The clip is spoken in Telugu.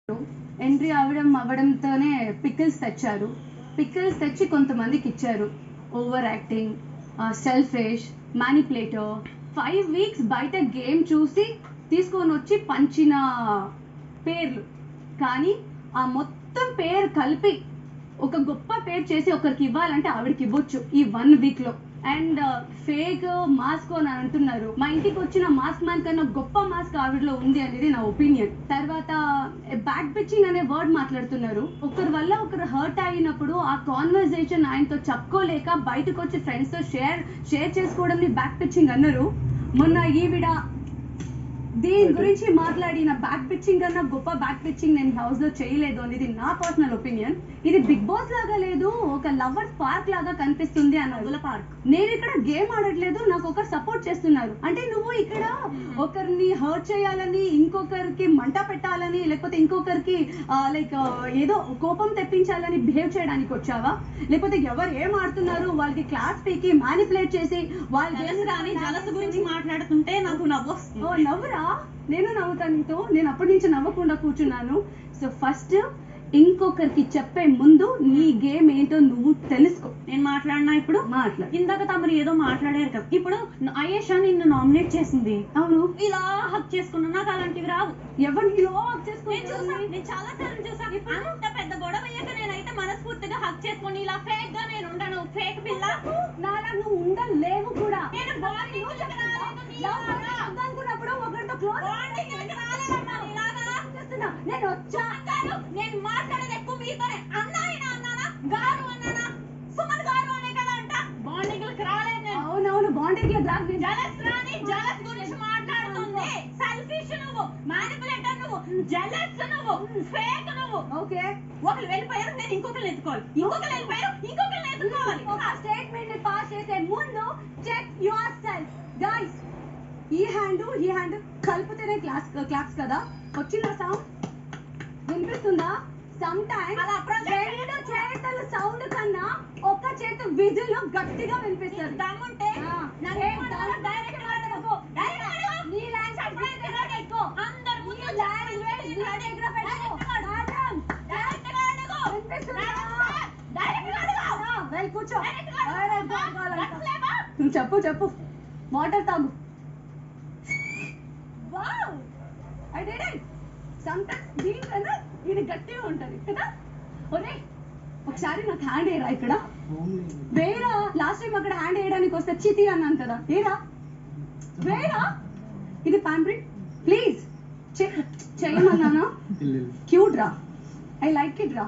ఎంట్రీ అవ్వడంతోనే పికిల్స్ తెచ్చారు. పికిల్స్ తెచ్చి కొంతమందికి ఇచ్చారు. Over acting, selfish, manipulator. 5 weeks బయట గేమ్ చూసి తీసుకొని వచ్చి పంచిన పేర్లు. కానీ ఆ మొత్తం పేరు కలిపి ఒక గొప్ప పేరు చేసి ఒకరికి ఇవ్వాలంటే ఆవిడకి ఇవ్వచ్చు ఈ 1 వీక్లో. అండ్ ఫేక్ మాస్క్ అని అంటున్నారు. మా ఇంటికి వచ్చిన మాస్క్ మ్యాన్ కన్నా గొప్ప మాస్క్ ఆవిడలో ఉంది అనేది నా ఒపీనియన్. తర్వాత బ్యాక్ పిచ్చింగ్ అనే వర్డ్ మాట్లాడుతున్నారు. ఒకరి వల్ల ఒకరు హర్ట్ అయినప్పుడు ఆ కాన్వర్సేషన్ ఆయనతో చెప్పుకోలేక బయటకు వచ్చి ఫ్రెండ్స్ తో షేర్ చేసుకోవడం బ్యాక్ పిచ్చింగ్ అన్నారు. మొన్న ఈవిడ దీని గురించి మాట్లాడిన బ్యాక్ పిచ్చింగ్ కన్నా గొప్ప బ్యాక్ పిచ్చింగ్ నేను హౌస్ లో చేయలేదు అనేది నా పర్సనల్ ఒపీనియన్. ఇది బిగ్ బాస్ లాగా లేదు, ఒక లవర్స్ పార్క్ లాగా కనిపిస్తుంది అన్నది. పార్క్ నేను ఇక్కడ గేమ్ ఆడట్లేదు, నాకు ఒకరు సపోర్ట్ చేస్తున్నారు అంటే నువ్వు ఇక్కడ ఒకరిని హర్ట్ చేయాలని, ఇంకొకరికి మంట పెట్టాలని, లేకపోతే ఇంకొకరికి లైక్ ఏదో కోపం తెప్పించాలని బిహేవ్ చేయడానికి వచ్చావా? లేకపోతే ఎవరు ఏం ఆడుతున్నారు వాళ్ళకి క్లాస్ పీకి మ్యానిపులేట్ చేసి వాళ్ళ జలస గురించి మాట్లాడుతుంటే నాకు నవ్వురా? నేను నవ్వుతాను నీతో. నేను అప్పటి నుంచి నవ్వకుండా కూర్చున్నాను. సో ఫస్ట్ ఇంకొకరికి చెప్పే ముందు నీ గేమ్ ఏంటో నువ్వు తెలుసుకో. నేను మాట్లాడినా ఇప్పుడు ఇందాక తమరు ఏదో మాట్లాడారు కదా. ఇప్పుడు అయేషా నిన్ను నామినేట్ చేసింది. అవును, ఇలా హక్ చేసుకున్నా. నాకు అలాంటివి రావు. ఎవరిని ఇలా హక్ చేసుకున్నా? నేను చాలా సార్లు చూసా. అంత పెద్ద గొడవ అయ్యాక నేనైతే మనస్ఫూర్తిగా హక్ చేసుకుని ఇలా ఫేక్ గా నేను ఉండను. ఫేక్ పిల్ల నాలా నువ్వు ఉండలేవు కూడా. నేను అనుకున్నప్పుడు ఒకరితో క్లోజ్ నేను వచ్చాను. నేను మాట్లాడేది ఎక్కువ మీతోనే. అన్నాయినా అన్నానా, గారు అన్నానా, సుమన్ గారు అనే కదా అంట. బాండింగ్ రాలేదు నేను. అవునవును, బాండింగ్ జలస్ రాని జలస్ గురించి మాట్లాడుతుంది. సెల్ఫిష్ నువ్వు, మ్యానిపులేటర్ నువ్వు, జలస్ నువ్వు, ఫేక్ నువ్వు. ఓకే, ఒకరు వెళ్ళిపోయారు, నేను ఇంకొకరు ఎత్తుకోవాలి. ఇంకొకరు వెళ్ళిపోయారు, ఇంకొకరు ఎత్తుకోవాలి. ఒక స్టేట్మెంట్ ని పాస్ చేసే ముందు చెక్ యువర్ సెల్ఫ్ గైస్. ఈ హ్యాండ్ కలిపితేనే క్లాప్స్ కదా. వచ్చిన సౌండ్ వినిపిస్తుందా? సమ్ టైమ్ రెండు చేతుల సౌండ్ కన్నా ఒక చేతు విజులు గట్టిగా వినిపిస్తుంది. దమ్ముంటే కూర్చో. చెప్పు వాటర్ తాగు. దీనికన్నా ఇది గట్టిగా ఉంటది కదా. ఒరే ఒకసారి నాకు హ్యాండ్ వేయరా. ఇక్కడ వేరా. లాస్ట్ టైం అక్కడ హ్యాండ్ వేయడానికి వస్తే చితి అన్నాను కదా. వేరా. ఇది ప్యాంపరింగ్ ప్లీజ్. చేయమన్నానా? క్యూట్ రా, ఐ లైక్ ఇట్ రా.